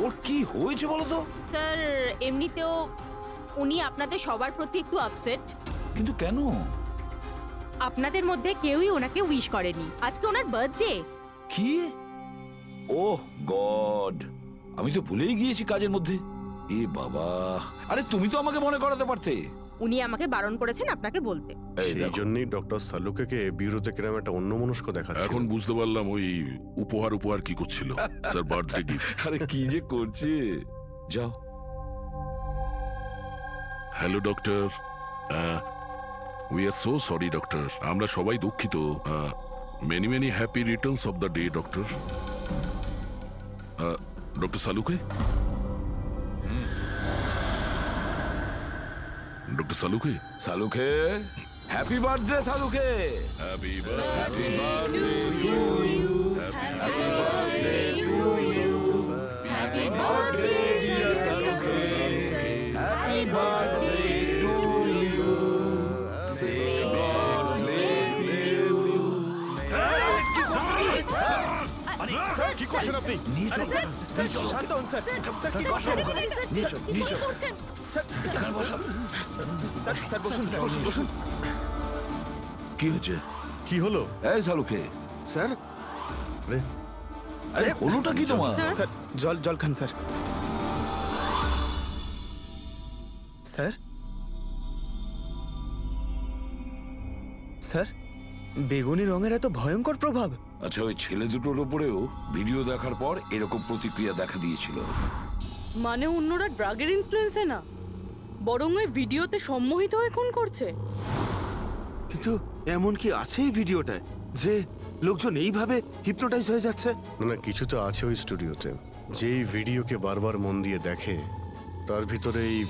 ওর কি হয়েছে বলো তো? স্যার এমনিতেও উনি আপনাদের সবার প্রতি একটু আপসেট। কিন্তু কেন? আপনাদের মধ্যে কেউই ওনাকে উইশ করেনি। আজকে ওনার বার্থডে। কি? ওহ গড, আমি তো ভুলেই গিয়েছি কাজের মধ্যে। এ বাবা, আরে তুমি তো আমাকে মনে করাতে পারতে। উনি আমাকে বারণ করেছেন আপনাকে বলতে। এই সেই দেখো। জন্যই ডক্টর সালুকে বিউরোতে কিরম একটা অন্যমনস্ক দেখাচ্ছে। এখন বুঝতে পারলাম ওই উপহার কি করছিল। Sir birthday gift. আরে কি যে করছে। যাও। Hello doctor, we are so sorry doctor, আমরা সবাই দুঃখিত। Many many happy returns of the day doctor. Doctor Saluke, doctor Saluke, Saluke, happy birthday Saluke. Happy happy birthday to you, happy birthday to you, happy birthday dear Saluke, happy birthday to you, say God bless you. কি করছো কি? Sir কি করছেন আপনি? নিয়ে চলো, নিয়ে চলো। শান্ত হন স্যার। স্যার বসুন। নিয়ে চলো, নিয়ে চলো। এখানে বসো। স্যার বসুন, বসুন, বসুন। কি হচ্ছে? কি হলো? এই সালুকে, স্যার, আরে আরে হলোটা কি তোমার? স্যার জল খান স্যার। স্যার, স্যার বেগুনি রঙের এত ভয়ঙ্কর প্রভাব। আচ্ছা, ওই ছেলে দুটোর উপরেও ভিডিও দেখার পর এরকম প্রতিক্রিয়া দেখা দিয়েছিল। মানে অন্যরা ড্রাগের ইনফ্লুয়েন্সে না, বরং ওই ভিডিওতে সম্মোহিত হয়ে খুন করছে। কিন্তু এমন কি আছে এই ভিডিওটায় যে লোকজন এইভাবে হিপনোটাইজ হয়ে যাচ্ছে? না না, কিছু তো আছে ওই স্টুডিওতে। যেই ভিডিওকে বারবার মন দিয়ে দেখে তার ভিতরে এই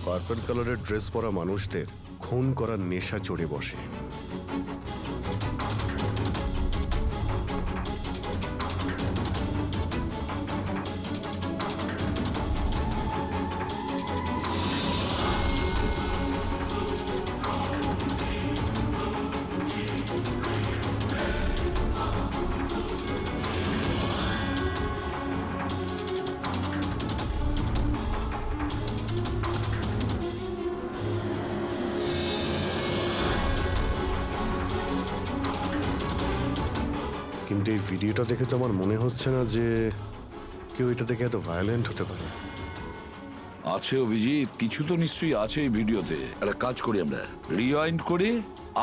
পার্পল কালারের ড্রেস পরা মানুষদের খুন করার নেশা চড়ে বসে। কিন্তু এই ভিডিওটা দেখে তো আমার মনে হচ্ছে না যে কেউ এটা দেখে এত ভায়োলেন্ট হতে পারে। আছে অভিজিৎ, কিছু তো নিশ্চয়ই আছে এই ভিডিওতে। একটা কাজ করি, আমরা রিওয়াইন্ড করে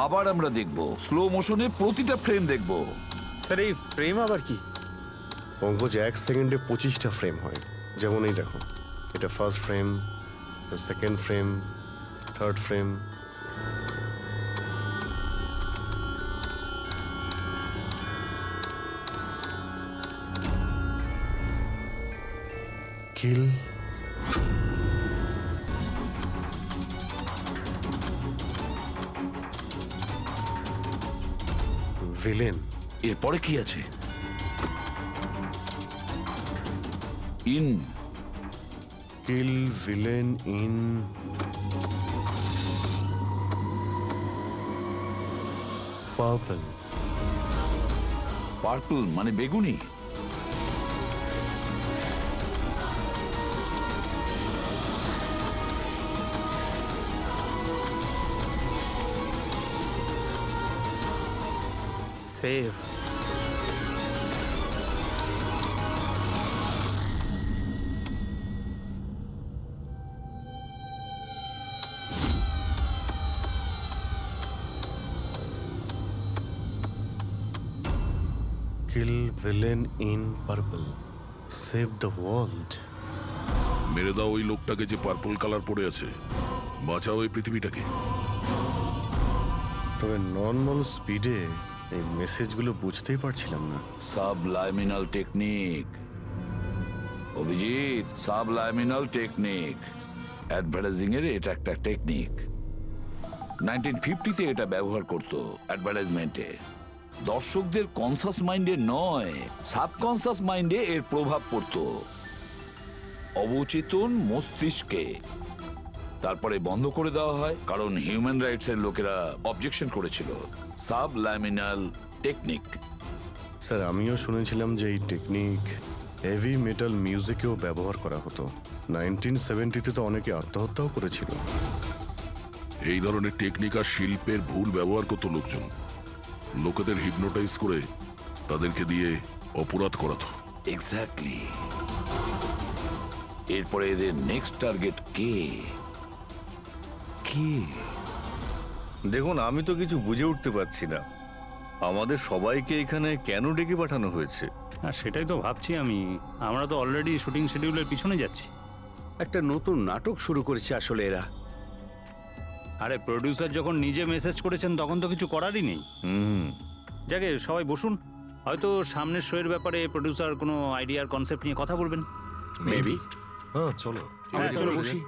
আবার আমরা দেখব, স্লো মোশনে প্রতিটা ফ্রেম দেখব। স্যার এই ফ্রেম আবার কি? পঙ্কজ, 1 সেকেন্ডে 25টা ফ্রেম হয়। যেমন এই দেখো, এটা first frame, second frame, third frame. Kill, villain, এরপরে কি আছে? In, kill, villain, in, purple. Purple মানে বেগুনি। Save. Kill, villain, in, purple, save the world. মেরে দাও ওই লোকটাকে যে পার্পল কালার পরে আছে, বাঁচাও এই পৃথিবীটাকে। তবে নর্মাল স্পিডে এই মেসেজগুলো বুঝতেই পারছিলাম না। সাবলাইমিনাল টেকনিক অভিজিৎ, সাবলাইমিনাল টেকনিক। অ্যাডভার্টাইজিং এর এটা একটা টেকনিক। 1950-তে এটা ব্যবহার করত অ্যাডভার্টাইজমেন্টে। দর্শকদের কনসাস মাইন্ডে নয়, সাবকনসাস মাইন্ডে এর প্রভাব পড়ত, অবচেতন মস্তিষ্কে। তারপরে বন্ধ করে দেওয়া হয় কারণ হিউম্যান রাইটস এর লোকেরা অবজেকশন করেছিল। সাবলাইমিনাল টেকনিক। স্যার, আমিও শুনেছিলাম যে এই টেকনিক হেভি মেটাল মিউজিকেও ব্যবহার করা হতো। 1970-তে তো অনেকে আত্মহত্যাও করেছিল। এই ধরনের টেকনিক আর শিল্পের ভুল ব্যবহার করতো লোকজন। লোকেদের হিপনোটাইজ করে তাদেরকে দিয়ে অপরাধ করাতো। এক্স্যাক্টলি। এরপরে এদের নেক্সট টার্গেট কে? কে? দেখুন, আমি তো কিছু বুঝে উঠতে পারছি না। আমাদের সবাইকে এখানে কেন ডেকে পাঠানো হয়েছে? হ্যাঁ, সেটাই তো ভাবছি আমি। আমরা তো অলরেডি শুটিং শিডিউলের পিছনে যাচ্ছি। একটা নতুন নাটক শুরু করেছে আসলে এরা। আরে প্রডিউসার যখন নিজে মেসেজ করেছেন তখন তো কিছু করারই নেই। হুম, যাকে সবাই বসুন, হয়তো সামনের শোয়ের ব্যাপারে প্রডিউসার কোনো আইডিয়ার কনসেপ্ট নিয়ে কথা বলবেন। মেবি। হ্যাঁ চলো। হ্যাঁ, চলো বসি।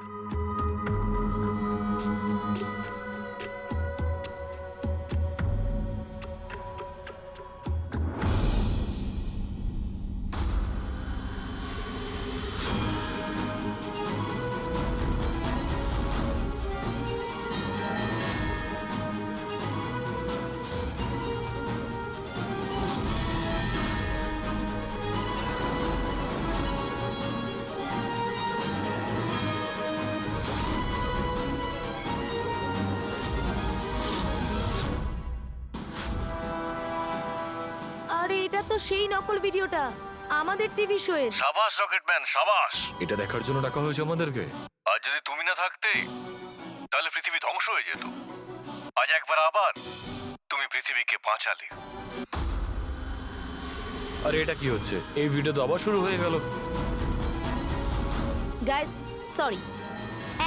আরে এটা তো সেই নকল ভিডিওটা আমাদের টিভি শোয়ের। সাবাস রকেটম্যান, সাবাস। এটা দেখার জন্য ডাকা হয়েছে আমাদেরকে। আজ যদি তুমি না থাকতে তাহলে পৃথিবী ধ্বংস হয়ে যেত। আজ একবার আবার তুমি পৃথিবীকে বাঁচালে। আরে এটা কি হচ্ছে? এই ভিডিও তো আবার শুরু হয়ে গেল। গাইস সরি,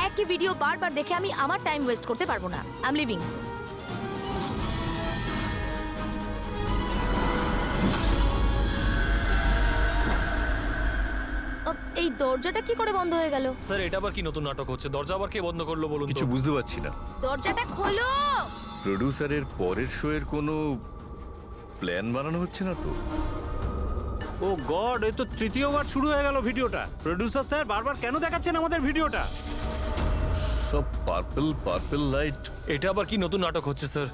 একই ভিডিও বারবার দেখে আমি আমার টাইম ওয়েস্ট করতে পারবো না। I am living. এই দরজাটা কি করে বন্ধ হয়ে গেল? স্যার এটা আবার কি নতুন নাটক হচ্ছে? দরজা আবার কে বন্ধ করলো বলুন তো? কিছু বুঝতে পারছি না। দরজাটা খোলো। প্রডিউসারের পরের শোয়ের কোনো প্ল্যান বানানো হচ্ছে না তো? ও গড, এই তো তৃতীয়বার শুরু হয়ে গেল ভিডিওটা। প্রডিউসার স্যার বারবার কেন দেখাচ্ছেন আমাদের ভিডিওটা? সব পার্পল পার্পল লাইট। এটা আবার কি নতুন নাটক হচ্ছে sir?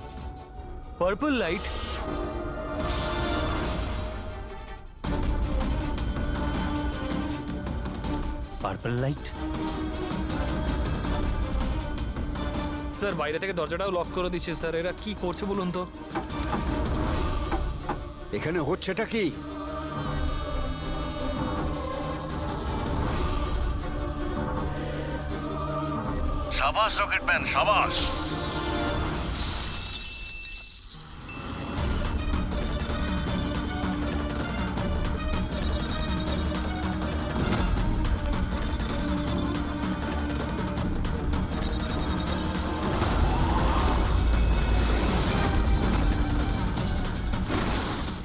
Purple light? Purple light? Sir বাইরে থেকে দরজাটাও লক করে দিচ্ছে স্যার। এরা কি করছে বলুন তো? এখানে হচ্ছেটা কি? সাবাস রকেটম্যান, সাবাস।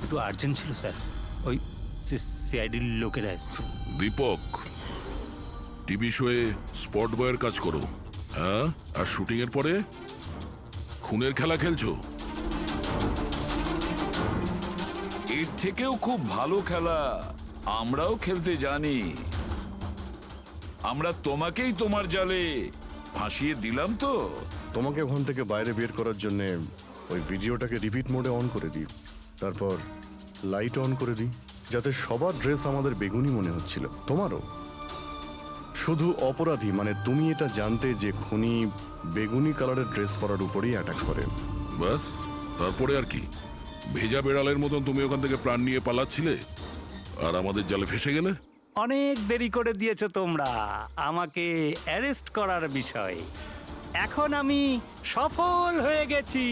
একটু আর্জেন্ট ছিল স্যার, ওই সিআইডির লোকেরা এসছে। দীপক, টিভি শোয়ে স্পট বয়ের কাজ করো, হ্যাঁ? আর শুটিং এর পরে খুনের খেলা খেলছো? এর থেকেও খুব ভালো খেলা আমরাও খেলতে জানি। আমরা তোমাকেই তোমার জালে ফাঁসিয়ে দিলাম তো। তোমাকে ওখান থেকে বাইরে বের করার জন্য ওই ভিডিওটাকে রিপিট মোডে অন করে দিই, তারপর লাইট অন করে দিই, যাতে সবার ড্রেস আমাদের বেগুনি মনে হচ্ছিল, তোমারও। শুধু অপরাধী মানে তুমি এটা জানতে যে খুনি বেগুনি কালারের ড্রেস পরার উপরেই অ্যাটাক করে। বাস, তারপরে আর কি? ভেজা বেড়ালের মতন তুমি ওখান থেকে প্রাণ নিয়ে পালাচ্ছিলে আর আমাদের জালে ফেসে গেলে। অনেক দেরি করে দিয়েছো তোমরা আমাকে অ্যারেস্ট করার বিষয়ে। এখন আমি সফল হয়ে গেছি।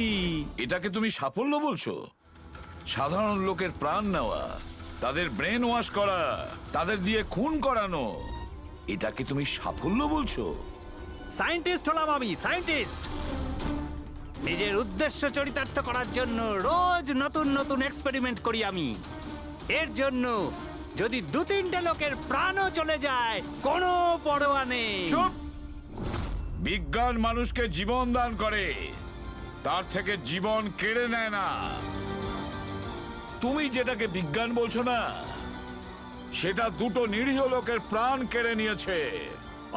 এটাকে তুমি সাফল্য বলছো? সাধারণ লোকের প্রাণ নেওয়া, তাদের ব্রেন ওয়াশ করা, তাদের দিয়ে খুন করানো, এটাকে তুমি সাফল্য বলছো? সায়েন্টিস্ট হলাম আমি, সায়েন্টিস্ট। নিজের উদ্দেশ্য চরিতার্থ করার জন্য রোজ নতুন নতুন এক্সপেরিমেন্ট করি আমি। এর জন্য যদি 2-3টে লোকের প্রাণও চলে যায় কোনো পরোয়া নেই। চুপ! বিজ্ঞান মানুষকে জীবন দান করে, তার থেকে জীবন কেড়ে নেয় না। তুমি যেটাকে বিজ্ঞান বলছো না, সেটা দুটো নিরীহ লোকের প্রাণ কেড়ে নিয়েছে।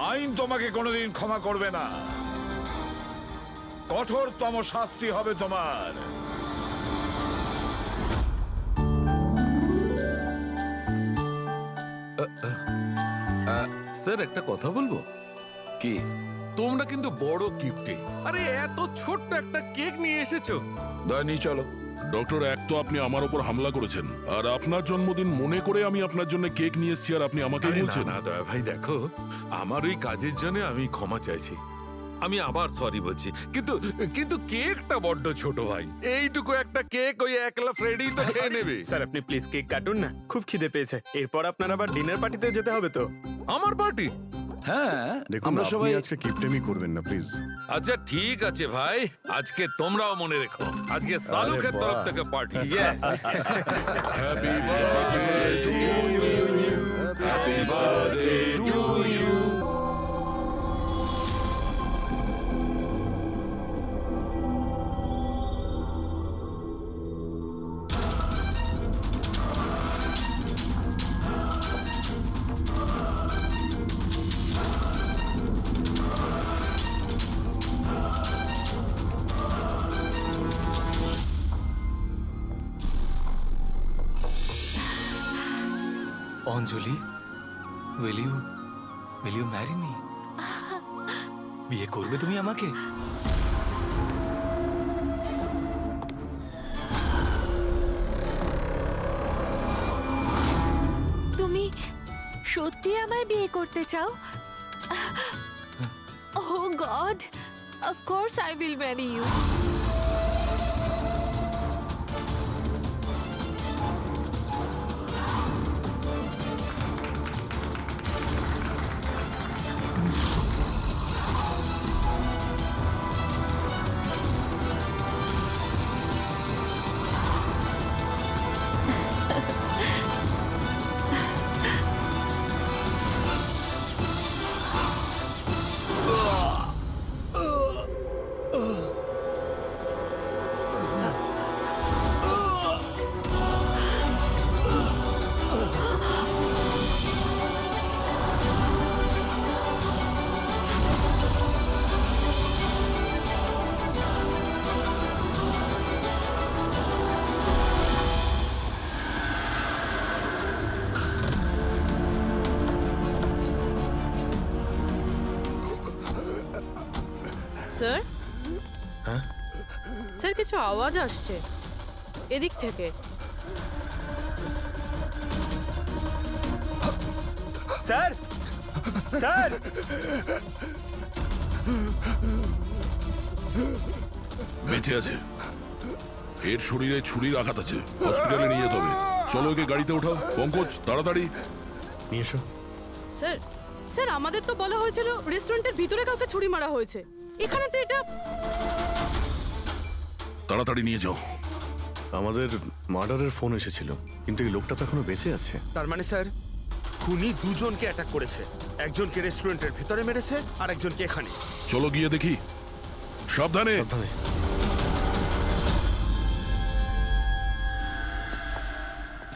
আইন তোমাকে কোনোদিন ক্ষমা করবে না। কঠোরতম শাস্তি হবে তোমার। স্যার একটা কথা বলবো? কি? তোমরা কিন্তু বড় কিপ্টে। আরে এত ছোট্ট একটা কেক নিয়ে এসেছো। দয়া নিয়ে চলো। ডক্টর, এক তো আপনি আমার উপর হামলা করেছেন, আর আপনার জন্মদিন মনে করে আমি আপনার জন্য কেক নিয়ে এসেছি, আর আপনি আমাকে আরে না বলছেন। না দয়া ভাই, দেখো আমার ওই কাজের জন্য আমি ক্ষমা চাইছি। আমি আবার সরি বলছি, কিন্তু কিন্তু কেকটা বড্ড ছোট ভাই। এইটুকু একটা কেক ওই একলা ফ্রেডি তো খেয়ে নেবে। স্যার আপনি প্লিজ কেক কাটুন না, খুব খিদে পেয়েছে। এরপর আপনার আবার ডিনার পার্টিতে যেতে হবে তো। আমার পার্টি? হ্যাঁ, দেখুন আমরা আপনি সবাই আজকে কিপটেমি করবেন না প্লিজ। আচ্ছা ঠিক আছে ভাই, আজকে তোমরাও মনে রেখো, আজকে সালুকের বাহ। তরফ থেকে party. Happy birthday to you, happy birthday to you. Anjali, will you marry me? বিয়ে করবে তুমি আমাকে? তুমি সত্যি আমায় বিয়ে করতে চাও? Oh God, of course I will marry you. Sir, হ্যাঁ? স্যার কিছু আওয়াজ আসছে এদিক থেকে। স্যার, স্যার, বেঁচে আছে, এর শরীরে ছুরির আঘাত আছে, হসপিটালে নিয়ে যেতে হবে। চলো ওকে গাড়িতে ওঠাও। পঙ্কজ তাড়াতাড়ি নিয়ে এসো। স্যার, স্যার আমাদের তো বলা হয়েছিল রেস্টুরেন্টের ভিতরে কাউকে ছুরি মারা হয়েছে, এখানে তো এটা। তাড়াতাড়ি নিয়ে যাও। আমাদের মার্ডারের ফোন এসেছিল, কিন্তু এই লোকটা তো এখনো বেঁচে আছে। তার মানে স্যার খুনি দুজনকে অ্যাটাক করেছে। একজনকে রেস্টুরেন্টের ভেতরে মেরেছে আর একজনকে এখানে। চলো গিয়ে দেখি। সাবধানে। সাবধানে।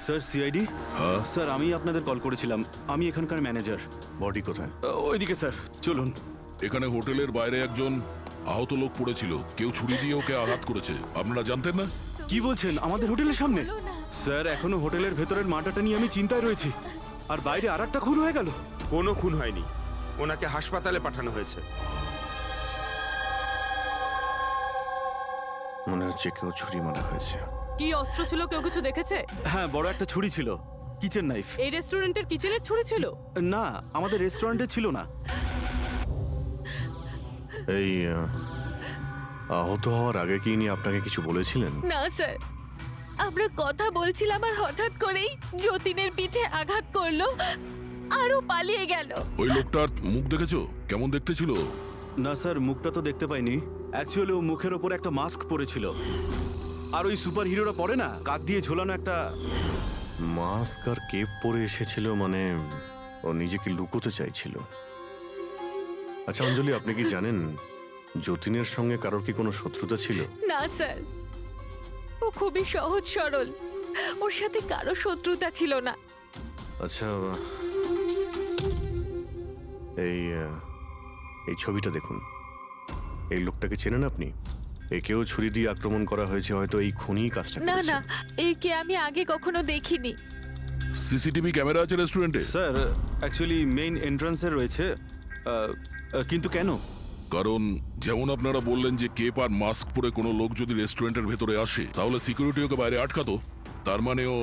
স্যার সিআইডি, হ্যাঁ, স্যার আমি আপনাদের কল করেছিলাম। আমি এখানকার ম্যানেজার। বডি কোথায়? ওইদিকে স্যার, চলুন। এখানে হোটেলের বাইরে একজন আহত লোক পড়েছিল, কেউ ছুরি দিয়ে ওকে আঘাত করেছে। আপনারা জানতেন না? কি বলছেন, আমাদের হোটেলের সামনে? বলো না। স্যার এখনো হোটেলের ভেতরের মাটাটা নিয়ে আমি চিন্তায় রয়েছি। আর বাইরে আর একটা খুন হয়ে গেল। কোনো খুন হয়নি, ওনাকে হাসপাতালে পাঠানো হয়েছে। মনে হচ্ছে কেউ ছুরি মারা হয়েছে। কি অস্ত্র ছিল, কেউ কিছু দেখেছে? হ্যাঁ, বড় একটা ছুরি ছিল, কিচেন নাইফ। এই রেস্টুরেন্টের কিচেনের ছুরি ছিল? না, আমাদের রেস্টুরেন্টে ছিল না। এই আহত হওয়ার আগে কি ইনি আপনাকে কিছু বলেছিলেন? না স্যার, আমরা কথা বলছিলাম আর হঠাৎ করেই যতীনের পিঠে আঘাত করলো আরও পালিয়ে গেল। ওই লোকটার মুখ দেখেছো? কেমন দেখতে ছিল? না স্যার, মুখটা তো দেখতে পাইনি। অ্যাকচুয়ালি ও মুখের ওপর একটা মাস্ক পরেছিল। আর ওই সুপার হিরোরা পরে না, কাঁধ দিয়ে ঝোলানো একটা। মাস্ক আর কেপ পরে এসেছিল, মানে ও নিজেকে লুকোতে চাইছিল। আচ্ছা অঞ্জলি, আপনি কি জানেন যতীনের সঙ্গে কারোর কি কোনো শত্রুতা ছিল? না স্যার, ও খুবই সহজ সরল, ওর সাথে কারো শত্রুতা ছিল না। আচ্ছা, এই ছবিটা দেখুন। এই লোকটাকে চেনেন আপনি? একেও ছুরি দিয়ে আক্রমণ করা হয়েছে, হয়তো এই খুনি কাজটা না করেছে। না, একে আমি আগে কখনো দেখিনি। সিসিটিভি ক্যামেরা আছে রেস্টুরেন্টে? স্যার অ্যাকচুয়ালি মেইন এন্ট্রান্সে রয়েছে, কিন্তু কেন? কারণ যেমন আপনারা বললেন যে কেপ আর মাস্ক পরে কোনো লোক যদি রেস্টুরেন্টের ভেতরে আসে তাহলে সিকিউরিটি ওকে বাইরে আটকাতো। তার মানে ও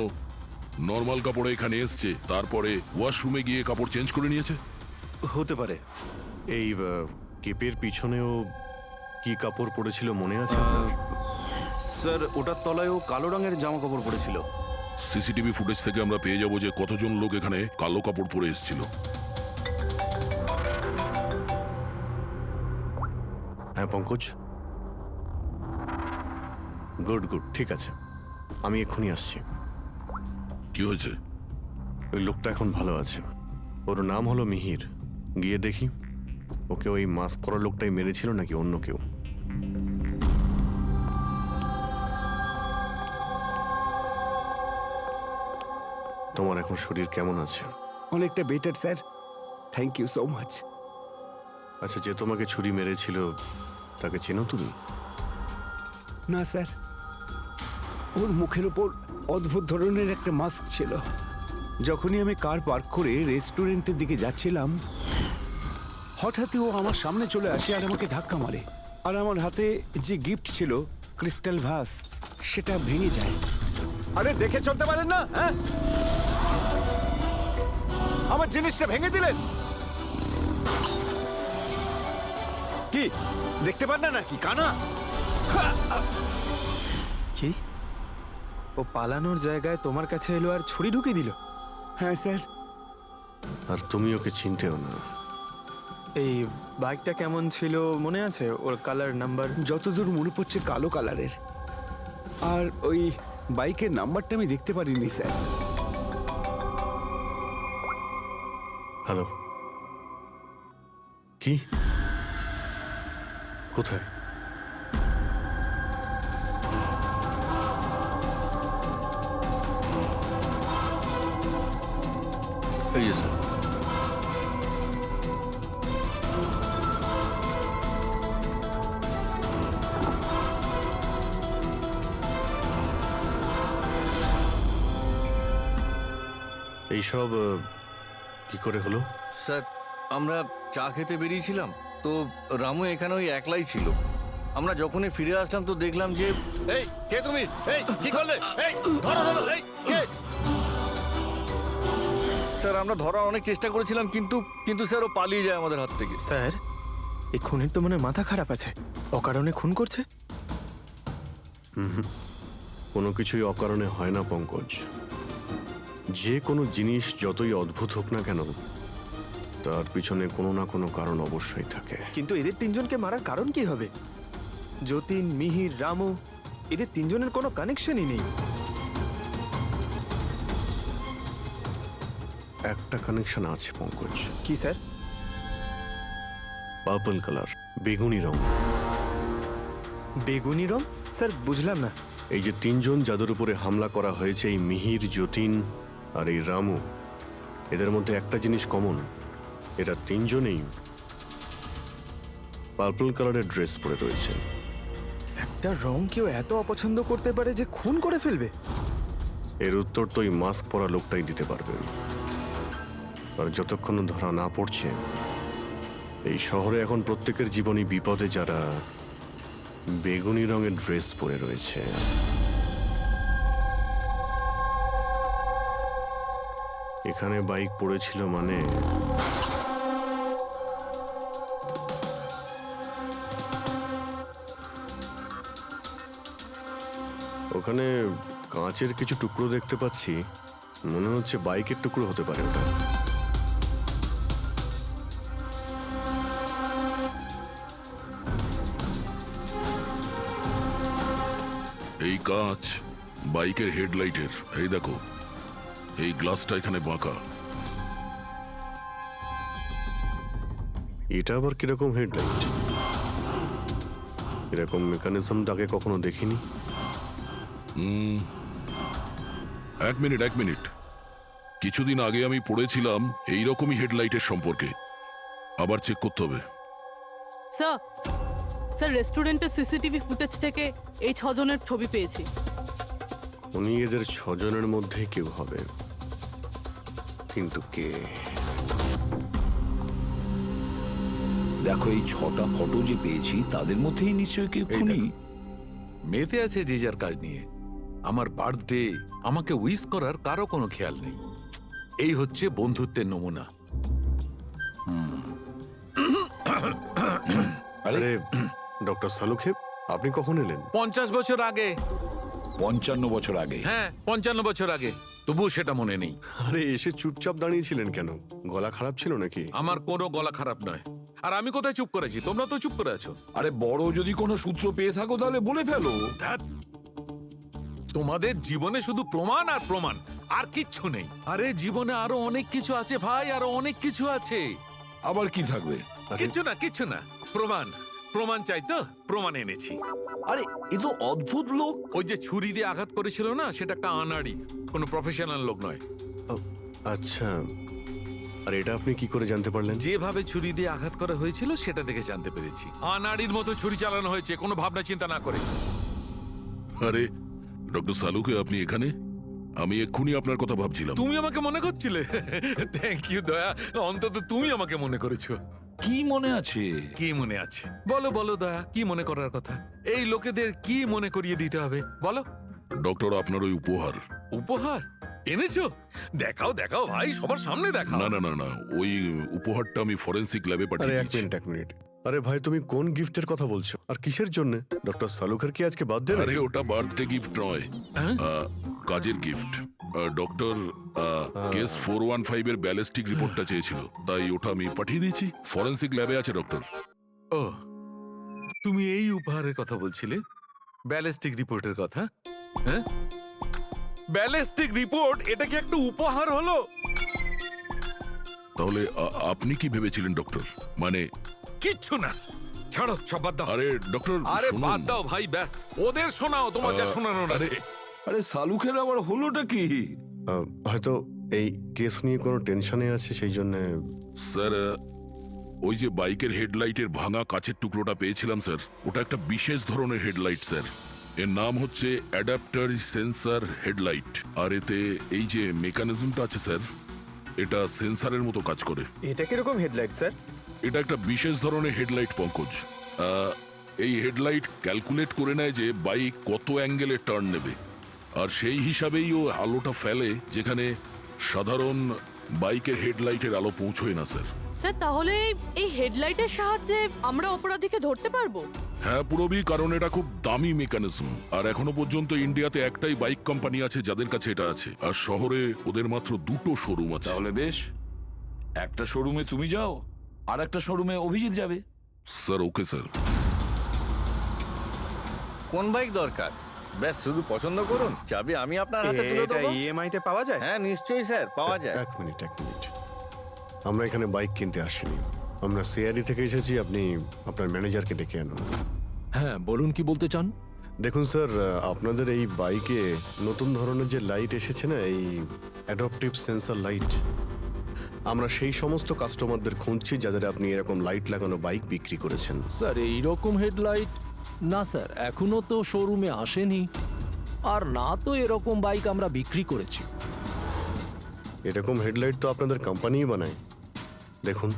নর্মাল কাপড়ে এখানে এসছে, তারপরে ওয়াশরুমে গিয়ে কাপড় চেঞ্জ করে নিয়েছে। হতে পারে। এই কেপের পিছনেও কি কাপড় পরেছিল মনে আছে আপনার? স্যার ওটার তলায় ও কালো রঙের জামা কাপড় পরেছিল। সিসিটিভি ফুটেজ থেকে আমরা পেয়ে যাব যে কতজন লোক এখানে কালো কাপড় পরে এসেছিল। হ্যাঁ পঙ্কজ, গুড গুড, ঠিক আছে, আমি এক্ষুনি আসছি। কি হয়েছে? ওই লোকটা এখন ভালো আছে, ওর নাম হলো মিহির। গিয়ে দেখি ওকে ওই মাস্ক পরা লোকটাই মেরেছিল নাকি অন্য কেউ। তোমার এখন শরীর কেমন আছে? অনেকটা better sir, thank you so much. আচ্ছা, যে তোমাকে ছুরি মেরেছিল তাকে চেনো তুমি? না স্যার, ওর মুখের ওপর অদ্ভুত ধরনের একটা মাস্ক ছিল। যখনই আমি কার পার্ক করে রেস্টুরেন্টের দিকে যাচ্ছিলাম, হঠাৎই ও আমার সামনে চলে আসে আর আমাকে ধাক্কা মারে, আর আমার হাতে যে গিফট ছিল ক্রিস্টাল ভাস, সেটা ভেঙে যায়। আরে দেখে চলতে পারেন না, হ্যাঁ? আমার জিনিসটা ভেঙে দিলেন। কি দেখতে পান না নাকি কানা? কি? ও পালানোর জায়গায় তোমার কাছে এলো আর ছুরি ঢুকিয়ে দিল? হ্যাঁ স্যার। আর তুমি ওকে চিনতেও না। এই বাইকটা কেমন ছিল মনে আছে? ওর কালার, নাম্বার? যতদূর মনে পড়ছে কালো কালারের, আর ওই বাইকের নাম্বারটা আমি দেখতে পারিনি স্যার। হ্যালো, কি? কোথায়? এই যে স্যার। এইসব কি করে হলো? স্যার, আমরা চা খেতে বেরিয়েছিলাম, তো রামু এখানে ওই একলাই ছিল। আমরা যখনই ফিরে আসলাম তো দেখলাম যে... এই কে তুমি? এই কি করলে? এই ধরো ধরো, এই কে? স্যার, আমরা ধরার অনেক চেষ্টা করেছিলাম, কিন্তু স্যার ও পালিয়ে যায় আমাদের হাত থেকে। স্যার, এই খুনের তো মনে হয় মাথা খারাপ আছে, অকারণে খুন করছে। কোনো কিছুই অকারণে হয় না পঙ্কজ। যে কোনো জিনিস যতই অদ্ভুত হোক না কেন, তার পিছনে কোনো না কোনো কারণ অবশ্যই থাকে। কিন্তু এদের তিনজনকে মারার কারণ কি হবে? যতীন, মিহির, রামু, এদের তিনজনের কোনো কানেকশনই নেই। একটা কানেকশন আছে পঙ্কজ। কি স্যার? পার্পল কালার, বেগুনি রং। বেগুনি রং? স্যার বুঝলাম না। এই যে তিনজন যাদের উপরে হামলা করা হয়েছে, এই মিহির, যতীন আর এই রামু, এদের মধ্যে একটা জিনিস কমন, এরা তিনজনেই পার্পল কালারের ড্রেস পরে রয়েছে। একটা রং কেউ এত অপছন্দ করতে পারে যে খুন করে ফেলবে? এর উত্তর তো এই মাস্ক পরা লোকটাই দিতে পারবে। আর যতক্ষণ ধরা না পড়ছে, এই শহরে এখন প্রত্যেকের জীবনই বিপদে যারা বেগুনি রঙের ড্রেস পরে রয়েছে। এখানে বাইক পড়েছিল মানে ওখানে কাঁচের কিছু টুকরো দেখতে পাচ্ছি, মনে হচ্ছে বাইকের টুকরো হতে পারে ওটা। এই কাঁচ বাইকের হেডলাইটের। এই দেখো, এই গ্লাসটা এখানে বাঁকা। এটা আবার কিরকম হেডলাইট? এরকম মেকানিজম আগে কখনো দেখিনি। এক মিনিট। কিছুদিন আগে আমি পড়েছিলাম এইরকমই হেডলাইটের সম্পর্কে। আবার চেক করতে হবে। স্যার, রেস্টুরেন্টের সিসিটিভি ফুটেজ থেকে এই 6 জনের ছবি পেয়েছি। উনি এদের 6 জনের মধ্যে কেউ হবে। কিন্তু কে? দেখো, এই 6টা ফটো যে পেয়েছি তাদের মধ্যেই নিশ্চয়ই কেউ এই খুনি। দেখো, মেতে আছে যে যার কাজ নিয়ে। আমার বার্থডে, আমাকে উইশ করার কারো কোনো খেয়াল নেই। এই হচ্ছে বন্ধুত্বের নমুনা। আরে ডক্টর সালুখে, আপনি কখন এলেন? 50 বছর আগে। 55 বছর আগে। হ্যাঁ, 55 বছর আগে। তবুও সেটা মনে নেই। আরে এসে চুপচাপ দাঁড়িয়েছিলেন কেন? গলা খারাপ ছিল নাকি? আমার কোনো গলা খারাপ নয়। আর আমি কোথায় চুপ করেছি? তোমরা তো চুপ করে আছো। আরে বড় যদি কোনো সূত্র পেয়ে থাকো তাহলে বলে ফেলো। ধ্যাৎ, তোমাদের জীবনে শুধু প্রমাণ আর প্রমাণ, আর কিচ্ছু নেই। আরে জীবনে আরো অনেক কিছু আছে ভাই, আরো অনেক কিছু আছে। আবার কি থাকবে? কিচ্ছু না, কিচ্ছু না। প্রমাণ, প্রমাণ চাই তো, প্রমাণ এনেছি। আরে এ তো অদ্ভুত লোক। ওই যে ছুরি দিয়ে আঘাত করেছিল না, সেটা একটা আনাড়ি, কোনো প্রফেশনাল লোক নয়। আচ্ছা, আর এটা আপনি কি করে জানতে পারলেন? যেভাবে ছুরি দিয়ে আঘাত করা হয়েছিল সেটা দেখে জানতে পেরেছি। আনাড়ির মতো ছুরি চালানো হয়েছে, কোনো ভাবনা চিন্তা না করে। আরে ডক্টর সালুকে, আপনি এখানে? আমি এক্ষুনি আপনার কথা ভাবছিলাম। তুমি আমাকে মনে করছিলে? থ্যাংক ইউ দয়া, অন্তত তুমি আমাকে মনে করেছো। কি মনে আছে? কি মনে আছে? বলো বলো দয়া, কি মনে করার কথা? এই লোকেদের কি মনে করিয়ে দিতে হবে বলো। ডক্টর, আপনার ওই উপহার। উপহার এনেছো? দেখাও দেখাও ভাই, সবার সামনে দেখাও। না না না না, ওই উপহারটা আমি ফরেনসিক ল্যাবে আরে পাঠিয়ে এক দিয়েছি। মিনিট, এক মিনিট। আরে ভাই, তুমি কোন গিফটের কথা বলছো আর কিসের জন্য? ডক্টর সালুখার কি আজকে বার্থডে? আরে ওটা বার্থডে গিফট নয়, হ্যাঁ? কাজের গিফট। ডক্টর কেস 415 এর ব্যালিস্টিক রিপোর্টটা চেয়েছিল, তাই ওটা আমি পাঠিয়ে দিয়েছি। ফরেনসিক ল্যাবে আছে ডক্টর। ও, তুমি এই উপহারের কথা বলছিলে? ব্যালিস্টিক রিপোর্টের কথা? হ্যাঁ, ব্যালিস্টিক রিপোর্ট, এটা কি একটা উপহার হলো? তাহলে আপনি কি ভেবেছিলেন ডক্টর? মানে কিচ্ছু না, ছাড়ো, সব বাদ দাও। আরে ডক্টর, আরে শুনুন। বাদ দাও ভাই, ব্যাস ওদের শোনাও তোমার যা শোনানোর আরে, আছে। আরে সালুখের আবার হলোটা কি? হয়তো এই কেস নিয়ে কোনো টেনশনে আছে, সেই জন্য। স্যার, ওই যে বাইকের হেডলাইটের ভাঙা কাচের টুকরোটা পেয়েছিলাম স্যার, ওটা একটা বিশেষ ধরনের হেডলাইট স্যার। এর নাম হচ্ছে অ্যাডাপ্টার সেন্সর হেডলাইট। আর এতে এই যে মেকানিজমটা আছে স্যার, এটা সেন্সরের মতো কাজ করে। এটা কিরকম হেডলাইট স্যার? এটা একটা বিশেষ ধরনের হেডলাইট পঙ্কজ। এই হেডলাইট ক্যালকুলেট করে নেয় যে বাইক কত অ্যাঙ্গেলে টার্ন নেবে, আর সেই হিসাবেই ও আলোটা ফেলে যেখানে সাধারণ বাইকের হেডলাইটের আলো পৌঁছয় না স্যার। স্যার, তাহলে এই হেডলাইটের সাহায্যে আমরা অপরাধীকে ধরতে পারবো? হ্যাঁ পুরোবি, কারণ এটা খুব দামি মেকানিজম। আর এখনো পর্যন্ত ইন্ডিয়াতে একটাই বাইক কোম্পানি আছে যাদের কাছে এটা আছে, আর শহরে ওদের মাত্র 2টো শোরুম আছে। তাহলে বেশ, একটা শোরুমে তুমি যাও আর একটা শোরুমে অভিজিৎ যাবে। Sir okay sir. কোন বাইক দরকার? ব্যাস শুধু পছন্দ করুন, চাবি আমি আপনার হাতে তুলে এটা দেবো। ইএমআই তে পাওয়া যায়? হ্যাঁ নিশ্চয়ই স্যার, পাওয়া যায়। এক মিনিট, এক মিনিট। আমরা এখানে বাইক কিনতে আসিনি, আমরা সিআরডি থেকে এসেছি। আপনি আপনার ম্যানেজারকে ডেকে আনুন। হ্যাঁ বলুন, কি বলতে চান? দেখুন স্যার, আপনাদের এই বাইকে নতুন ধরনের যে লাইট এসেছে না, এই অ্যাডাপটিভ সেন্সর লাইট, আমরা সেই সমস্ত কাস্টমারদের খুঁজছি যাদের আপনি এরকম লাইট লাগানো বাইক বিক্রি করেছেন। স্যার এইরকম হেডলাইট না স্যার, এখনো তো শোরুমে আসেনি, আর না তো এরকম বাইক আমরা বিক্রি করেছি। এরকম হেডলাইট তো আপনাদের কোম্পানিই বানায়। দেখুন,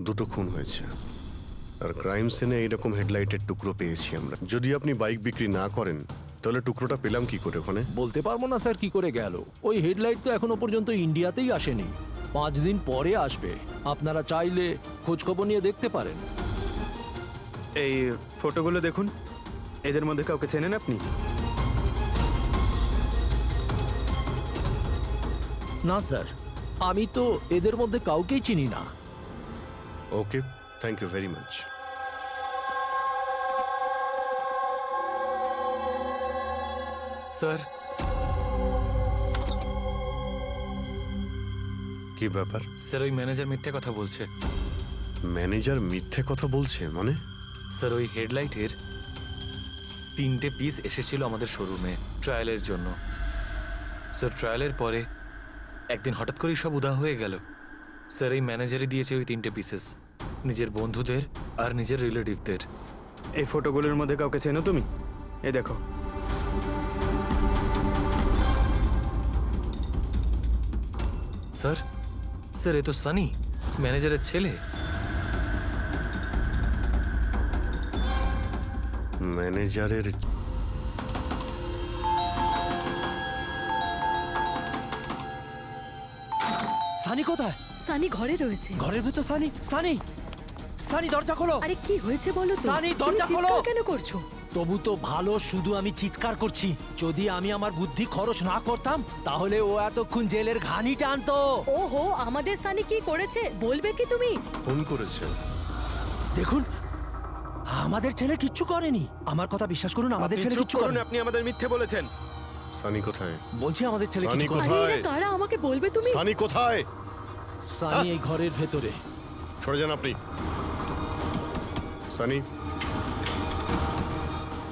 2টো খুন হয়েছে, আর ক্রাইম সিনে এইরকম হেডলাইটের টুকরো পেয়েছি আমরা। যদি আপনি বাইক বিক্রি না করেন তাহলে টুকরোটা পেলাম কি করে ওখানে? বলতে পারবো না স্যার কি করে গেল। ওই হেডলাইট তো এখনো পর্যন্ত ইন্ডিয়াতেই আসেনি, 5 দিন পরে আসবে। আপনারা চাইলে খোঁজখবর নিয়ে দেখতে পারেন। এই ফটোগুলো দেখুন, এদের মধ্যে কাউকে চেনেন আপনি? না স্যার, আমি তো এদের মধ্যে কাউকেই চিনি না। Okay, thank you very much. Sir, কি ব্যাপার? স্যার ওই ম্যানেজার মিথ্যে কথা বলছে। ম্যানেজার মিথ্যে কথা বলছে মানে? স্যার ওই হেডলাইটের 3টে পিস এসেছিল আমাদের শোরুমে ট্রায়ালের জন্য। স্যার ট্রায়ালের পরে একদিন হঠাৎ করেই সব উধাও হয়ে গেল। স্যার এই ম্যানেজারই দিয়েছে ওই 3টে পিসেস, নিজের বন্ধুদের আর নিজের রিলেটিভদের। এই ফটোগুলোর মধ্যে কাউকে চেনো তুমি? এই দেখো। স্যার স্যার এ তো সানি ম্যানেজারের ছেলে। ম্যানেজারের সানি কোথায়? সানি ঘরে রয়েছে। ঘরের ভেতর সানি? সানি, সানি দরজা খোলো। আরে কি হয়েছে বলো তো? সানি, তুমি দরজা খোলো। চিৎকার কেন করছো? তবু তো ভালো, শুধু আমি চিৎকার করছি। যদি আমি আমার বুদ্ধি খরচ না করতাম তাহলে ও এতক্ষণ জেলের ঘানি টানতো। ওহো, আমাদের সানি কি করেছে বলবে কি তুমি? ফোন করেছে। দেখুন, আমাদের ছেলে কিচ্ছু করেনি। আমার কথা বিশ্বাস করুন, আমাদের ছেলে কিচ্ছু করেনি। আপনি আমাদের মিথ্যে বলেছেন। সানি কোথায়? বলছি আমাদের ছেলে সানি কিছু করেনি। আরে কোথায়? এরা কারা আমাকে বলবে তুমি? সানি কোথায়? সানি এই ঘরের ভেতরে। সরে যান আপনি। সানি,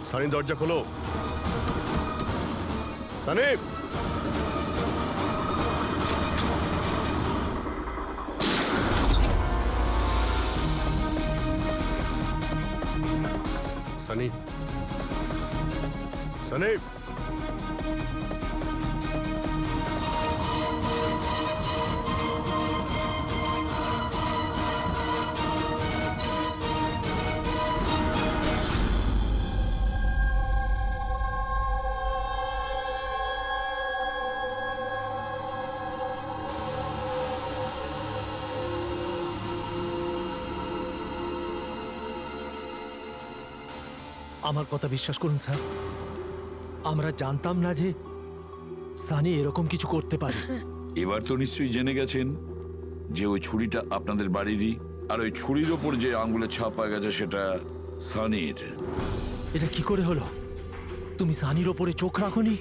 সানি দরজা খোলো। সানি, সানি, সানি। আমার কথা বিশ্বাস করুন স্যার, আমরা জানতাম না যে সানি এরকম কিছু করতে পারে। এবার তো নিশ্চয়ই জেনে গেছেন যে ওই ছুরিটা আপনাদের বাড়িরই, আর ওই ছুরির ওপর যে আঙ্গুলের ছাপ পাওয়া গেছে সেটা সানির। এটা কি করে হলো? তুমি সানির ওপরে চোখ রাখোনি?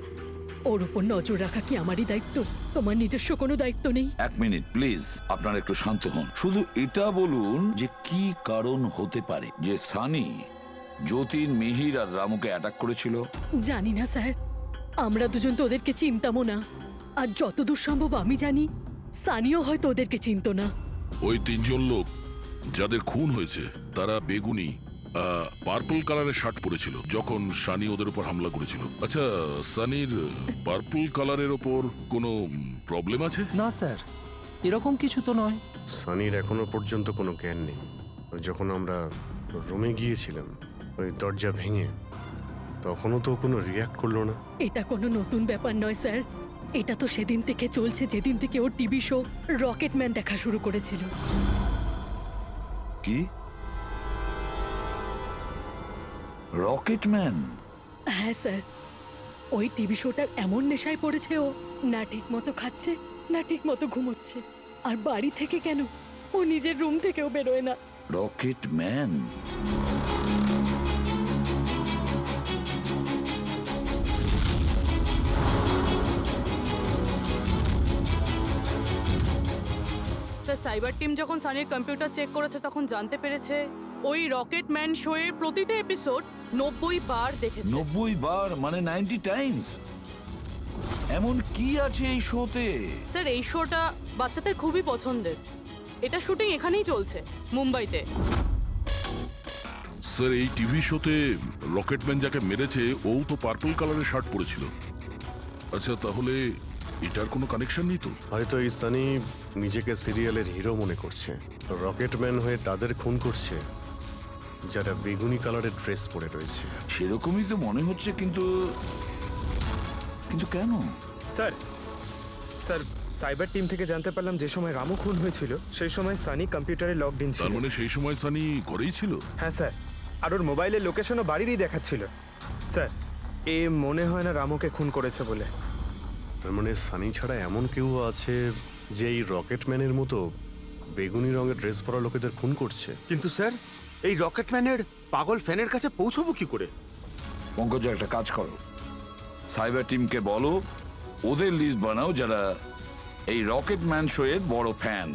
ওর উপর নজর রাখা কি আমারই দায়িত্ব? তোমার নিজস্ব কোনো দায়িত্ব নেই? এক মিনিট প্লিজ, আপনারা একটু শান্ত হন। শুধু এটা বলুন যে কি কারণ হতে পারে যে সানি যতীন, মিহির আর রামুকে অ্যাটাক করেছিল। জানি না স্যার, আমরা দুজন তো ওদেরকে চিনতামও না। আর যতদূর সম্ভব আমি জানি সানিও হয়তো ওদেরকে চিনতো না। ওই তিনজন লোক যাদের খুন হয়েছে তারা বেগুনি পার্পল কালারের শার্ট পরেছিল যখন সানি ওদের উপর হামলা করেছিল। আচ্ছা, সানির পার্পল কালারের ওপর কোনো প্রবলেম আছে? না স্যার, এরকম কিছু তো নয়। সানির এখনো পর্যন্ত কোনো জ্ঞান নেই। যখন আমরা রুমে গিয়েছিলাম ওই দরজা ভেঙে, তখনও তো কোনো রিয়াক্ট করলো না। এটা কোনো নতুন ব্যাপার নয় স্যার, এটা তো সেদিন থেকে চলছে যেদিন থেকে ওর টিভি শো রকেটম্যান দেখা শুরু করেছিল। কি? রকেটম্যান? হ্যাঁ স্যার, ওই টিভি শোটার এমন নেশায় পড়েছে ও, না ঠিক মতো খাচ্ছে না ঠিক মতো ঘুমোচ্ছে। আর বাড়ি থেকে কেন, ও নিজের রুম থেকেও বেরোয় না। রকেটম্যান? স্যার, সাইবার টিম যখন সানির কম্পিউটার চেক করেছে তখন জানতে পেরেছে ওই রকেটম্যান শো এর প্রতিটা এপিসোড 90 বার দেখেছে। 90 বার মানে 90 টাইমস? এমন কি আছে এই শোতে? স্যার, এই শোটা বাচ্চাদের খুবই পছন্দের। এটা শুটিং এখানেই চলছে, মুম্বাইতে। স্যার, এই টিভি শোতে রকেটম্যান যাকে মেরেছে ও তো পার্পল কালারের শার্ট পরেছিল। আচ্ছা, তাহলে এটার কোনো কানেকশন নেই তো? হয়তো এই সানি নিজেকে সিরিয়ালের হিরো মনে করছে, রকেটম্যান হয়ে তাদের খুন করছে যারা বেগুনি কালারের ড্রেস পরে রয়েছে। সেরকমই তো মনে হচ্ছে, কিন্তু কিন্তু কেন? স্যার স্যার সাইবার টিম থেকে জানতে পারলাম যে সময় রামু খুন হয়েছিল সেই সময় সানি কম্পিউটারে লগড ইন ছিল। তার মানে সেই সময় সানি ঘরেই ছিল? হ্যাঁ স্যার, আর ওর মোবাইলের লোকেশনও বাড়িরই দেখাচ্ছিল। স্যার, এ মনে হয় না রামুকে খুন করেছে বলে। তার মানে সানি ছাড়া এমন কেউ আছে যে এই রকেটম্যানের মতো বেগুনি রঙের ড্রেস পরা লোকেদের খুন করছে। কিন্তু স্যার, এই রকেটম্যানের পাগল ফ্যানের কাছে পৌঁছবো কি করে? পঙ্কজ, একটা কাজ করো, সাইবার টিমকে বলো ওদের লিস্ট বানাও যারা এই রকেটম্যান শো এর বড় ফ্যান,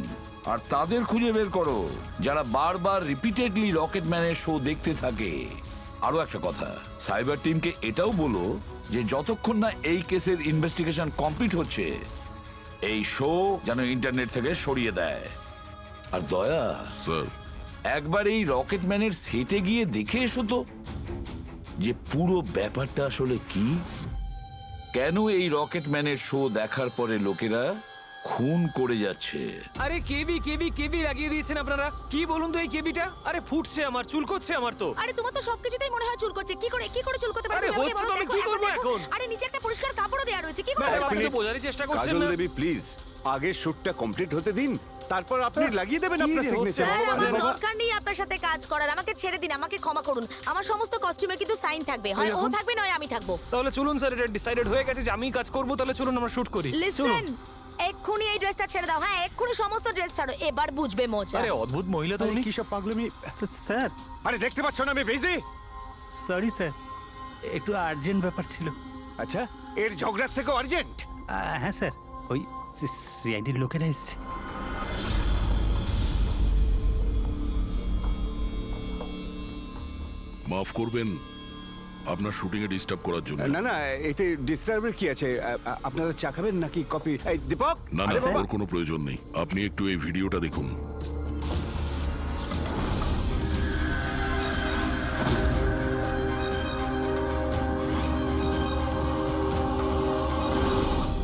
আর তাদের খুঁজে বের করো যারা বারবার রিপিটেডলি রকেটম্যানের শো দেখতে থাকে। আরো একটা কথা, সাইবার টিমকে এটাও বলো যে যতক্ষণ না এই কেসের ইনভেস্টিগেশন কমপ্লিট হচ্ছে এই শো যেন ইন্টারনেট থেকে সরিয়ে দেয়। আর দয়া স্যার, একবার এই রকেটম্যানের সেটে গিয়ে দেখে এসো তো যে পুরো ব্যাপারটা আসলে কি। কেন এই রকেটম্যানের শো দেখার পরে লোকেরা খুন করে যাচ্ছে। আরে কেবি কেবি কেবি লাগিয়ে দিয়েছেন আপনারা। কি বলুন তো এই কেবিটা? আরে ফুটছে আমার, চুলকোচ্ছে আমার তো। আরে তোমার তো সবকিছুতেই মনে হয় চুল করছে। কি করে চুল করতে পারে? আরে তুমি আমাকে হচ্ছে তো, বলো, আমি দেখো, কি করবো দেখো। এখন? আরে নিচে একটা পরিষ্কার কাপড়ও দেয়া রয়েছে। কি করে এক বলো? আপনি তো মিনিট। বোঝারই চেষ্টা করছেন কাজল না। দেবী প্লিজ আগে শুটটা কমপ্লিট হতে দিন, তারপর আপনি লাগিয়ে দেবেন কি আপনার যে হচ্ছে সিগনেচার। স্যার, আমার বাবা। দরকার নেই আপনার সাথে কাজ করার। আমাকে ছেড়ে দিন, আমাকে ক্ষমা করুন। আমার সমস্ত কস্টিউমে কিন্তু সাইন থাকবে। হয় ও থাকবে নয় আমি থাকবো। তাহলে চলুন স্যার, এটা ডিসাইডেড হয়ে গেছে যে আমিই কাজ করবো। তাহলে চলুন আমরা শুট করি। চলুন। লিসেন, এক্ষুনি এই ড্রেসটা ছেড়ে দাও। হ্যাঁ, এক্ষুনি সমস্ত ড্রেস ছাড়ো। এবার বুঝবে মজা। আরে অদ্ভুত মহিলা তো উনি। কি সব পাগলামি? স্যার, আরে দেখতে পাচ্ছ না আমি বিজি? Sorry sir. একটু আর্জেন্ট ব্যাপার ছিল। আচ্ছা, এর ঝগড়ার থেকে আর্জেন্ট? হ্যাঁ স্যার, ওই সিআইডির লোকেরা এসছে। মাফ করবেন আপনার শুটিং এ ডিস্টার্ব করার জন্য। না না, এতে ডিস্টার্বের কি আছে? আপনারা চা খাবেন নাকি কফি? এই দীপক, না না, আরে বাবা। ওর কোনো প্রয়োজন নেই। আপনি একটু এই ভিডিওটা দেখুন।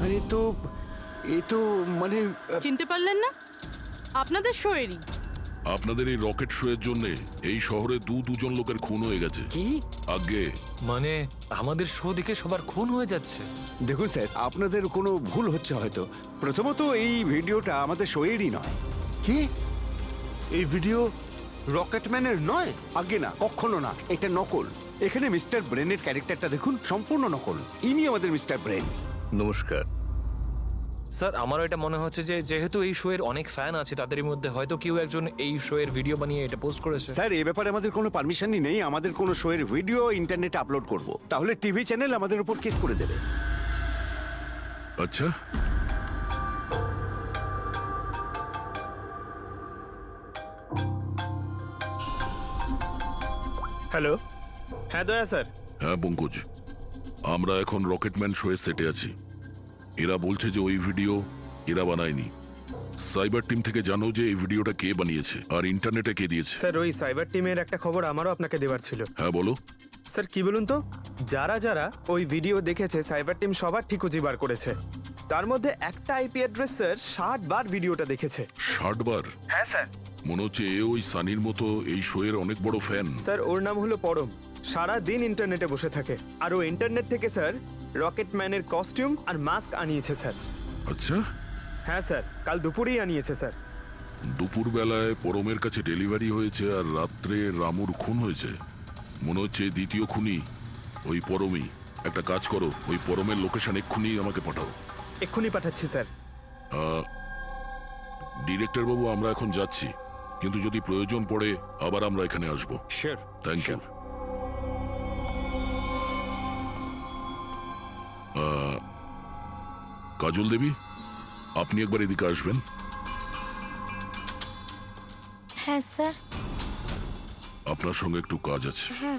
আরে তো এ তো মানে চিনতে পারলেন না? আপনাদের শোয়েরই। আপনাদের এই রকেট শো এর জন্য এই শহরে দুজন লোকের খুন হয়ে গেছে। কি? আগে মানে আমাদের শো দেখে সবার খুন হয়ে যাচ্ছে। দেখুন স্যার, আপনাদের কোনো ভুল হচ্ছে হয়তো। প্রথমত এই ভিডিওটা আমাদের শোয়েরই নয়। কি? এই ভিডিও রকেটম্যানের নয়? আগে না, কখনো না, এটা নকল। এখানে মিস্টার ব্রেনের ক্যারেক্টারটা দেখুন, সম্পূর্ণ নকল। ইনি আমাদের মিস্টার ব্রেন। নমস্কার। স্যার, আমারও এটা মনে হচ্ছে যে যেহেতু এই শো এর অনেক ফ্যান আছে, তাদের মধ্যে হয়তো কেউ একজন এই শো এর ভিডিও বানিয়ে এটা পোস্ট করেছে। স্যার, এ ব্যাপারে আমাদের কোনো পারমিশনই নেই। আমাদের কোনো শোয়ের ভিডিও ইন্টারনেটে আপলোড করব, তাহলে টিভি চ্যানেল আমাদের উপর কেস করে দেবে। আচ্ছা, হ্যালো, হ্যাঁ দয়া স্যার। হ্যাঁ পঙ্কজ, আমরা এখন রকেটম্যান শো এর সেটে আছি। এরা বলছে যে ওই ভিডিও এরা বানায়নি। সাইবার টিম থেকে জানো যে এই ভিডিওটা কে বানিয়েছে আর ইন্টারনেটে কে দিয়েছে? স্যার, ওই সাইবার টিমের একটা খবর আমারও আপনাকে দেওয়ার ছিল। হ্যাঁ বলো। স্যার, কি বলুন তো, যারা যারা ওই ভিডিও দেখেছে সাইবার টিম সবার ঠিক খুঁজে বার করেছে। তার মধ্যে একটা আইপি অ্যাড্রেস স্যার 60 বার ভিডিওটা দেখেছে। 60 বার? হ্যাঁ স্যার। মনে হচ্ছে এ ওই সানির মতো এই শো এর অনেক বড় ফ্যান। স্যার, ওর নাম হলো পরম। সারা দিন ইন্টারনেটে বসে থাকে। আর ও ইন্টারনেট থেকে স্যার রকেটম্যানের কস্টিউম আর মাস্ক আনিয়েছে স্যার। আচ্ছা, হ্যাঁ স্যার, কাল দুপুরেই আনিয়েছে স্যার। দুপুর বেলায় পরমের কাছে ডেলিভারি হয়েছে আর রাত্রে রামুর খুন হয়েছে। মনে হচ্ছে দ্বিতীয় খুনি ওই পরমই। একটা কাজ করো, ওই পরমের লোকেশন এক্ষুনি আমাকে পাঠাও। এক্ষুনি পাঠাচ্ছি স্যার। ডিরেক্টর বাবু, আমরা এখন যাচ্ছি, কিন্তু যদি প্রয়োজন পড়ে আবার আমরা এখানে আসবো। Sure. Thank you. Kajal Devi, আপনি একবার এদিকে আসবেন। হ্যাঁ স্যার। আপনার সঙ্গে একটু কাজ আছে। হ্যাঁ।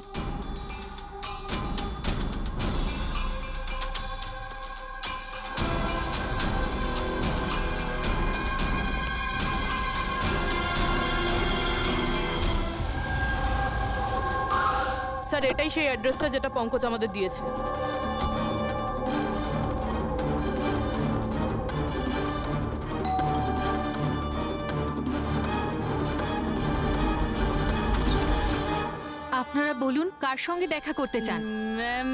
স্যার, এটাই সেই অ্যাড্রেসটা যেটা পঙ্কজ আমাদের দিয়েছে। আপনারা বলুন কার সঙ্গে দেখা করতে চান? ম্যাম,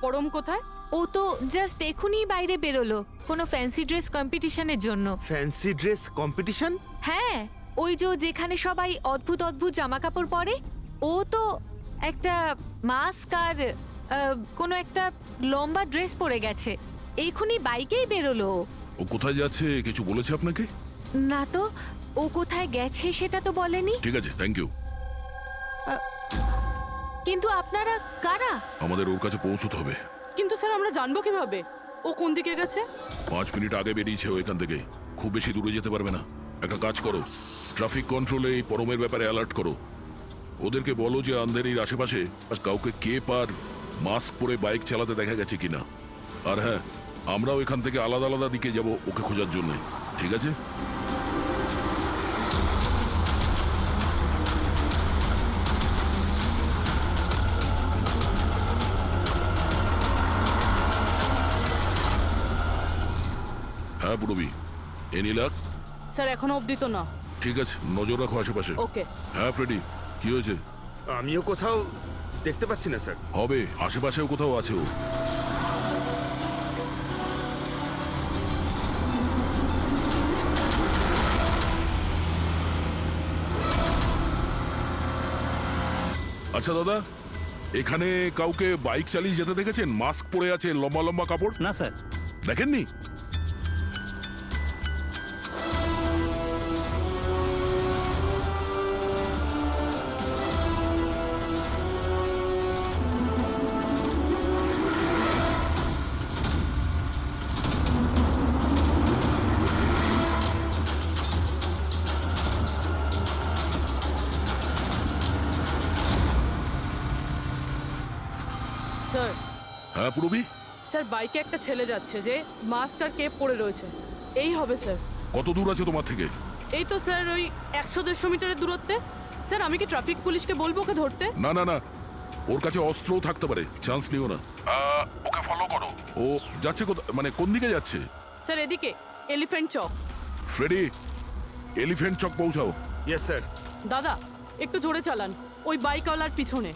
পরম কোথায়? ও তো জাস্ট এখনই বাইরে বেরোলো কোনো ফ্যান্সি ড্রেস কম্পিটিশনের জন্য। Fancy dress competition? হ্যাঁ, ওই যে যেখানে সবাই অদ্ভুত অদ্ভুত জামা কাপড় পরে, ও তো একটা মাস্ক আর কোনো একটা লম্বা ড্রেস পরে গেছে। এখনই বাইকেই বেরোলো। ও কোথায় যাচ্ছে কিছু বলেছে আপনাকে? না তো, ও কোথায় গেছে সেটা তো বলেনি। ঠিক আছে, থ্যাংক ইউ। কিন্তু আপনারা কারা? আমাদের ওর কাছে পৌঁছতে হবে। কিন্তু স্যার, আমরা জানবো কিভাবে ও কোন দিকে গেছে? 5 মিনিট আগে বেরিয়েছে ও এখান থেকে। খুব বেশি দূরে যেতে পারবে না। একটা কাজ করো, ট্রাফিক কন্ট্রোলে এই পরমের ব্যাপারে অ্যালার্ট করো। ওদেরকে বলো যে আন্ধেরির আশেপাশে কাউকে কেপ আর মাস্ক পরে বাইক চালাতে দেখা গেছে কিনা। আর হ্যাঁ, আমরাও এখান থেকে আলাদা আলাদা দিকে যাব ওকে খোঁজার জন্য। ঠিক আছে? হ্যাঁ পুরবি, এনি লাক? স্যার এখনো অবধি তো না। ঠিক আছে, নজর রাখো আশেপাশে। ওকে। হ্যাঁ ফ্রেডি, কি হয়েছে? আমিও কোথাও দেখতে পাচ্ছি না স্যার। হবে, আশেপাশেও কোথাও আছে ও। আচ্ছা দাদা, এখানে কাউকে বাইক চালিয়ে যেতে দেখেছেন? মাস্ক পরে আছে, লম্বা লম্বা কাপড়? না স্যার। দেখেননি? স্যার হ্যাঁ পুরবি, স্যার বাইকে একটা ছেলে যাচ্ছে যে মাস্ক আর কেপ পরে রয়েছে। এই হবে স্যার। কত দূর আছে তোমার থেকে? এই তো স্যার ওই 100-150 মিটারের দূরত্বে। স্যার আমি কি ট্রাফিক পুলিশকে বলবো ওকে ধরতে? না না না, ওর কাছে অস্ত্রও থাকতে পারে, চান্স নিও না। ওকে ফলো করো। ও যাচ্ছে মানে কোন দিকে যাচ্ছে? স্যার এদিকে, Elephant Chowk. Freddie, Elephant Chowk পৌঁছাও। Yes sir. দাদা একটু জোরে চালান, ওই বাইকওয়ালার পিছনে।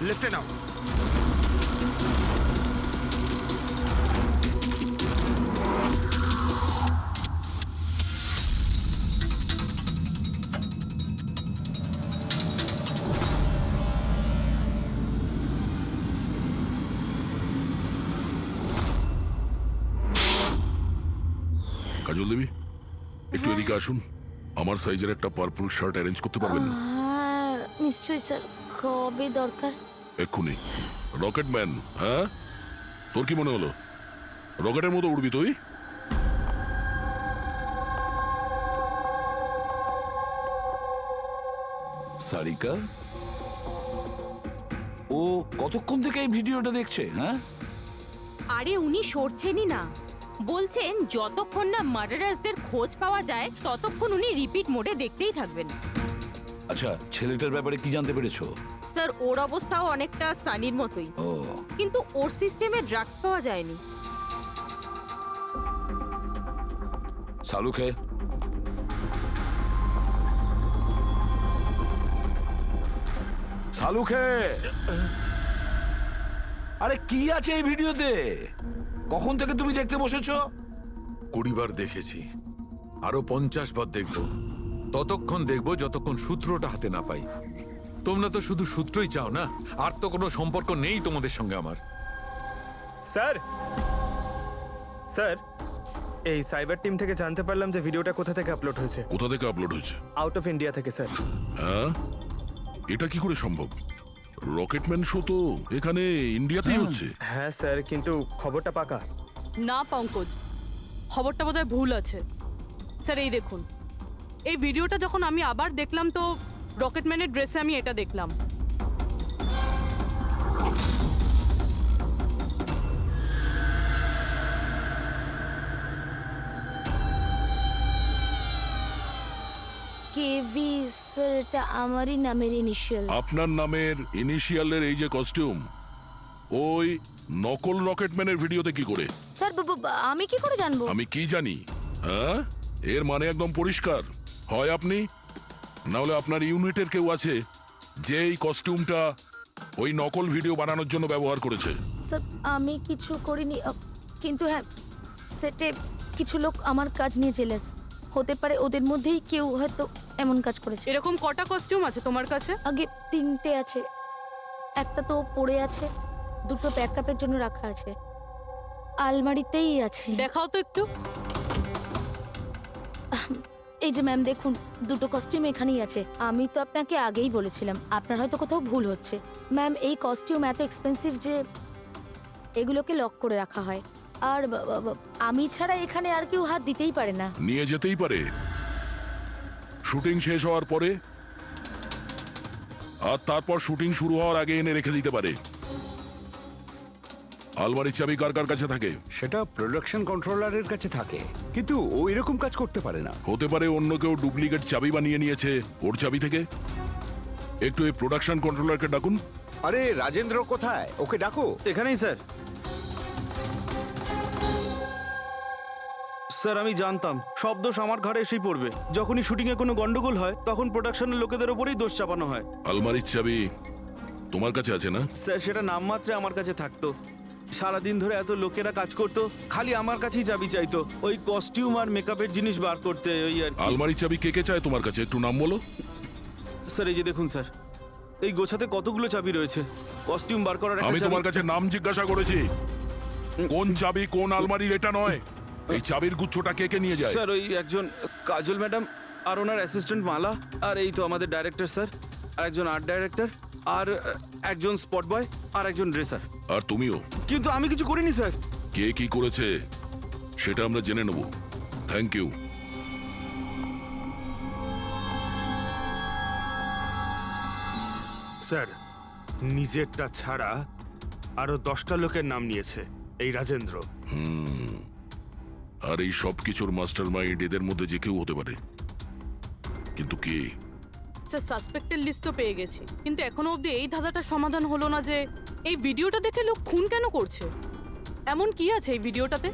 লেফটে নাও। কাজল দেবী, একটু এদিকে আসুন। আমার সাইজের একটা পার্পল শার্ট অ্যারেঞ্জ করতে পারবেন? হ্যাঁ নিশ্চয়ই স্যার, কবে দরকার? এক্ষুনি। রকেটম্যান, হ্যাঁ? তোর কি মনে হলো রকেটের মতো উড়বি তুই? সারিকা, ও কতক্ষণ থেকে এই ভিডিওটা দেখছে? হ্যাঁ, আরে উনি সরছেনই না, বলছেন যতক্ষণ না মার্ডারার্সদের খোঁজ পাওয়া যায় ততক্ষণ উনি রিপিট মোডে দেখতেই থাকবেন। আচ্ছা ছেলেটার ব্যাপারে কি জানতে পেরেছো? স্যার ওর অবস্থাও অনেকটা সানির মতোই, ও কিন্তু ওর সিস্টেমে ড্রাগস পাওয়া যায়নি। সালুখে, সালুখে, আরে কি আছে এই ভিডিওতে? কখন থেকে তুমি দেখতে বসেছো? 20 বার দেখেছি, আরো 50 বার দেখবো। ততক্ষণ দেখবো যতক্ষণ সূত্রটা হাতে না পাই। তোমরা তো শুধু সূত্রই চাও না, আর তো কোনো সম্পর্ক নেই তোমাদের সঙ্গে আমার। স্যার, স্যার এই সাইবার টিম থেকে জানতে পারলাম যে ভিডিওটা কোথা থেকে আপলোড হয়েছে। কোথা থেকে আপলোড হয়েছে? আউট অফ ইন্ডিয়া থেকে স্যার। হ্যাঁ, এটা কি করে সম্ভব? রকেটম্যান শো তো এখানে ইন্ডিয়াতেই হচ্ছে। হ্যাঁ স্যার, কিন্তু খবরটা পাকা না পঙ্কজ, খবরটা বোধহয় ভুল আছে। স্যার এই দেখুন, এই ভিডিওটা যখন আমি আবার দেখলাম তো রকেটম্যানের ড্রেসে আমি এটা দেখলাম। কেভি স্যার, এটা আমারই নামের ইনিশিয়াল। আপনার নামের ইনিশিয়ালের এই যে কস্টিউম, ওই নকল রকেটম্যানের ভিডিওতে কি করে? স্যার আমি কি করে জানবো? আমি কি জানি? হ্যাঁ, এর মানে একদম পরিষ্কার, হয় আপনি না হলে আপনার ইউনিটের কেউ আছে যে এই কস্টিউমটা ওই নকল ভিডিও বানানোর জন্য ব্যবহার করেছে। স্যার আমি কিছু করিনি, কিন্তু হ্যাঁ সেটে কিছু লোক আমার কাজ নিয়ে জেলেস। হতে পারে ওদের মধ্যেই কেউ হয়তো এমন কাজ করেছে। এরকম কটা কস্টিউম আছে তোমার কাছে? আগে 3টে আছে, একটা তো পড়ে আছে, 2টো ব্যাকআপের জন্য রাখা আছে, আলমারিতেই আছে। দেখাও তো একটু। এই যে ম্যাম দেখুন, 2টো কস্টিউম এখানেই আছে। আমি তো আপনাকে আগেই বলেছিলাম, আপনার হয়তো কোথাও ভুল হচ্ছে। ম্যাম এই কস্টিউম এত এক্সপেন্সিভ যে এগুলোকে লক করে রাখা হয়, আর আমি ছাড়া এখানে আর কেউ হাত দিতেই পারে না। নিয়ে যেতেই পারে শুটিং শেষ হওয়ার পরে, আর তারপর শুটিং শুরু হওয়ার আগে এনে রেখে দিতে পারে। আলমারির চাবি কার কার কাছে থাকে? সেটা প্রোডাকশন কন্ট্রোলারের কাছে থাকে, কিন্তু ও এরকম কাজ করতে পারে না। হতে পারে অন্য কেউ ডুপ্লিকেট চাবি বানিয়ে নিয়েছে ওর চাবি থেকে। একটু এই প্রোডাকশন কন্ট্রোলারকে ডাকুন। আরে রাজেন্দ্র কোথায়? ওকে ডাকো। এখানেই স্যার। স্যার আমি জানতাম সব দোষ আমার ঘাড়ে এসেই পড়বে। যখনই শুটিং এ কোনো গন্ডগোল হয় তখন প্রোডাকশনের লোকেদের ওপরেই দোষ চাপানো হয়। আলমারির চাবি তোমার কাছে আছে না? স্যার সেটা নামমাত্রে আমার কাছে থাকতো। সারাদিন ধরে এত লোকেরা কাজ করতো, খালি আমার কাছেই চাবি চাইতো ওই কস্টিউম আর মেকআপের জিনিস বার করতে, ওই আর কি। আলমারির চাবি কে কে চায় তোমার কাছে? একটু নাম বলো। স্যার এই যে দেখুন স্যার, এই গোছাতে কতগুলো চাবি রয়েছে। কস্টিউম বার করার একটা আমি চাবি- তোমার কাছে নাম জিজ্ঞাসা করেছি, কোন চাবি কোন আলমারির এটা নয়। এই চাবির গুচ্ছটা কে কে নিয়ে যায়? স্যার ওই একজন কাজল ম্যাডাম আর ওনার অ্যাসিস্ট্যান্ট মালা, আর এই তো আমাদের ডাইরেক্টর স্যার, আর একজন আর্ট ডাইরেক্টর, আর একজন স্পট বয়, আর একজন ড্রেসার। আর তুমিও। কিন্তু আমি কিছু করিনি স্যার। কে কি করেছে সেটা আমরা জেনে নেব। Thank you. স্যার নিজেরটা ছাড়া আরো 10টা লোকের নাম নিয়েছে এই রাজেন্দ্র। আর এই সব কিছুর মাস্টার মাইন্ড এদের মধ্যে যে কেউ হতে পারে, কিন্তু কে? স্যার সাসপেক্টের লিস্ট তো পেয়ে গেছি, কিন্তু এখনো অবধি এই ধাঁধাটার সমাধান হলো না যে এই ভিডিওটা দেখে লোক খুন কেন করছে। এমন কি আছে এই ভিডিওটাতে?